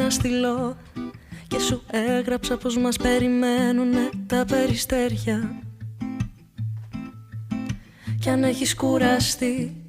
να στείλω και σου έγραψα πως μας περιμένουνε τα περιστέρια. Κι αν έχεις κουραστεί